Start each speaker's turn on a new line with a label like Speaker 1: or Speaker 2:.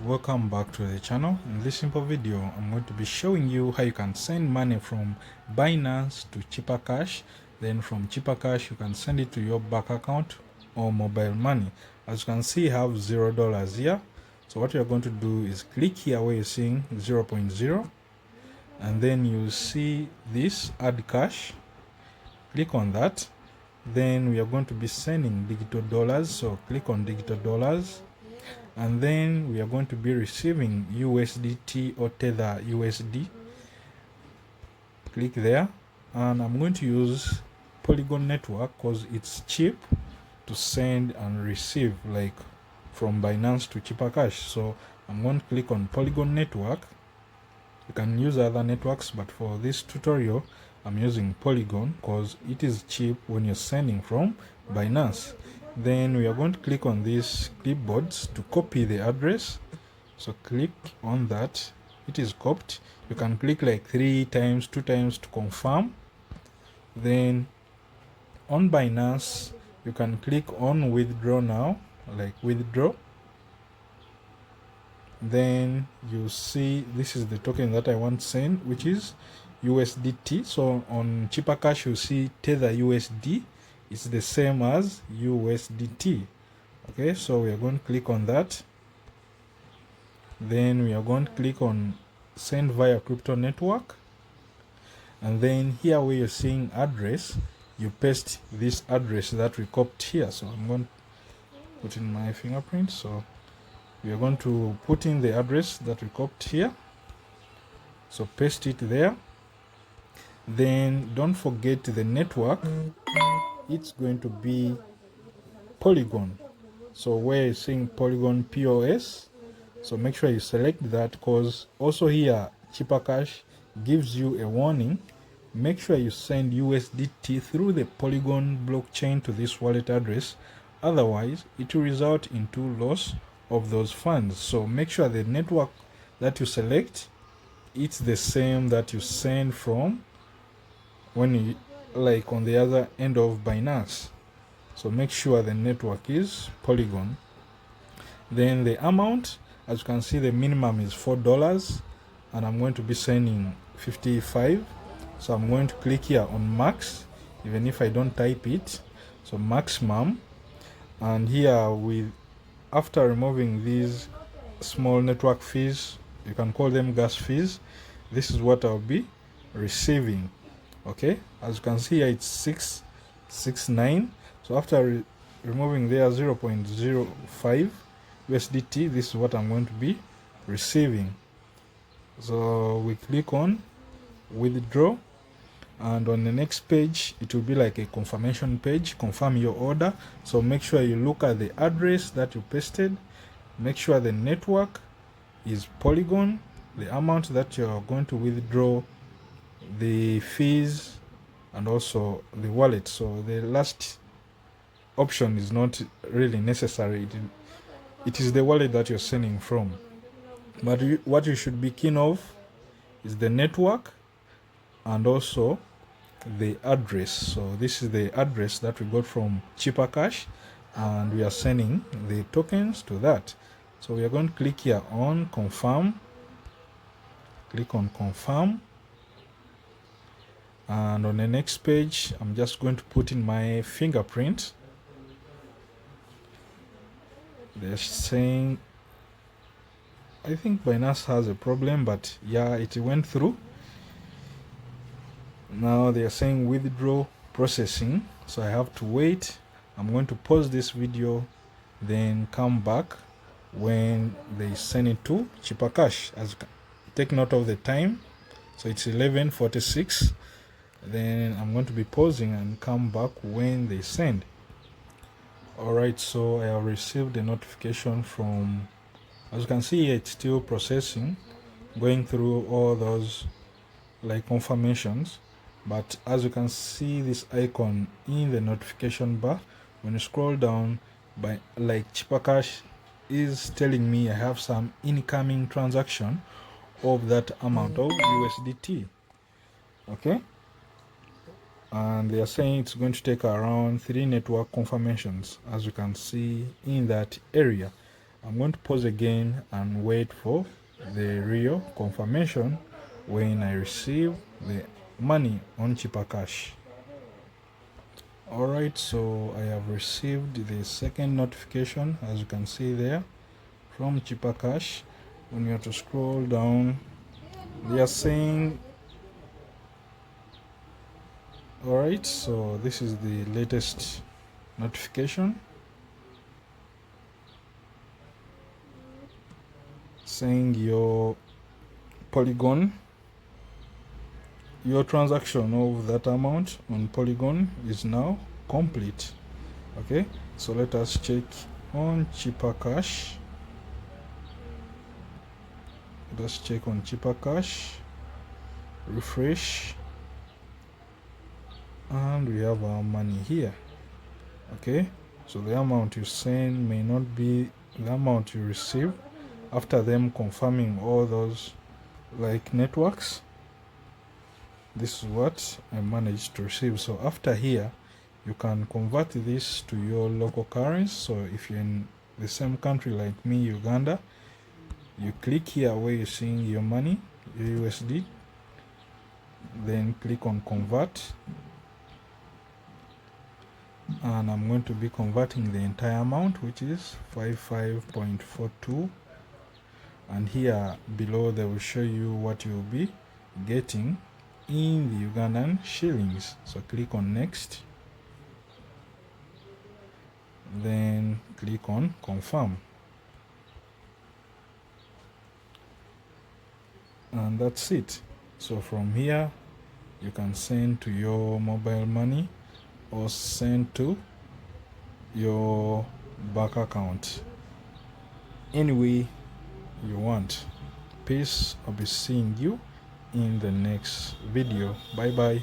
Speaker 1: welcome back to the channel. In this simple video I'm going to be showing you how you can send money from Binance to Cheaper Cash. Then from Cheaper Cash you can send it to your bank account or mobile money. As you can see, I have $0 here. So what you're going to do is click here where you're seeing 0.0, and then you see this add cash. Click on that. Then we are going to be sending digital dollars, so click on digital dollars, and then we are going to be receiving USDT or Tether USD. Click there, and I'm going to use Polygon network because it's cheap to send and receive, like from Binance to Cheaper Cash. So I'm going to click on Polygon network. You can use other networks, but for this tutorial I'm using Polygon because it is cheap when you're sending from Binance. Then we are going to click on these clipboards to copy the address. So click on that. It is copied. You can click like 3 times, 2 times to confirm. Then on Binance you can click on withdraw now, like withdraw. Then you see this is the token that I want to send, which is USDT. So on Cheaper Cash you see Tether USD. It's the same as USDT. Okay, so we are going to click on that. Then we are going to click on send via crypto network, and then here where you're seeing address, you paste this address that we copied here. So I'm going to put in my fingerprint. So we are going to put in the address that we copied here, so paste it there. Then don't forget the network. It's going to be Polygon. So where you're seeing Polygon POS, so make sure you select that, because also here Cheaper Cash gives you a warning. Make sure you send USDT through the Polygon blockchain to this wallet address, otherwise it will result into loss of those funds. So make sure the network that you select, it's the same that you send from when you, like on the other end of Binance. So make sure the network is Polygon. Then the amount, as you can see, the minimum is $4, and I'm going to be sending 55. So I'm going to click here on max, even if I don't type it. So maximum, and here with, after removing these small network fees, you can call them gas fees, this is what I'll be receiving. Okay, as you can see here it's 669. So after removing there 0.05 USDT, this is what I'm going to be receiving. So we click on withdraw, and on the next page it will be like a confirmation page, confirm your order. So make sure you look at the address that you pasted, make sure the network is Polygon, the amount that you're going to withdraw, the fees, and also the wallet. So the last option is not really necessary. It is the wallet that you're sending from. But what you should be keen of is the network and also the address. So this is the address that we got from Cheaper Cash, and we are sending the tokens to that. So we are going to click here on confirm. Click on confirm, and on the next page I'm just going to put in my fingerprint. They're saying, I think Binance has a problem, but yeah, it went through. Now they are saying withdraw processing, so I have to wait. I'm going to pause this video, then come back when they send it to Cheaper Cash. As take note of the time, so it's 11:46. Then I'm going to be pausing and come back when they send. Alright, so I have received a notification from, as you can see here, it's still processing, going through all those like confirmations. But as you can see this icon in the notification bar, when you scroll down, by like Cheaper Cash is telling me I have some incoming transaction of that amount of USDT. Okay, and they are saying it's going to take around 3 network confirmations, as you can see in that area. I'm going to pause again and wait for the real confirmation when I receive the money on Cheaper Cash. Alright, so I have received the second notification, as you can see there, from Cheaper Cash. When you have to scroll down, they are saying, alright, so this is the latest notification saying your Polygon, your transaction of that amount on Polygon is now complete. Okay, so let us check on Cheaper Cash. Let's check on Cheaper Cash, refresh, and we have our money here. Okay, so the amount you send may not be the amount you receive after them confirming all those like networks. This is what I managed to receive. So after here, you can convert this to your local currency. So if you're in the same country like me, Uganda, you click here where you're seeing your money, your USD, then click on convert, and I'm going to be converting the entire amount, which is 55.42, and here below they will show you what you'll be getting in the Ugandan shillings. So click on next, then click on confirm, and that's it. So from here you can send to your mobile money or send to your bank account any way you want. Peace. I'll be seeing you in the next video. Bye bye.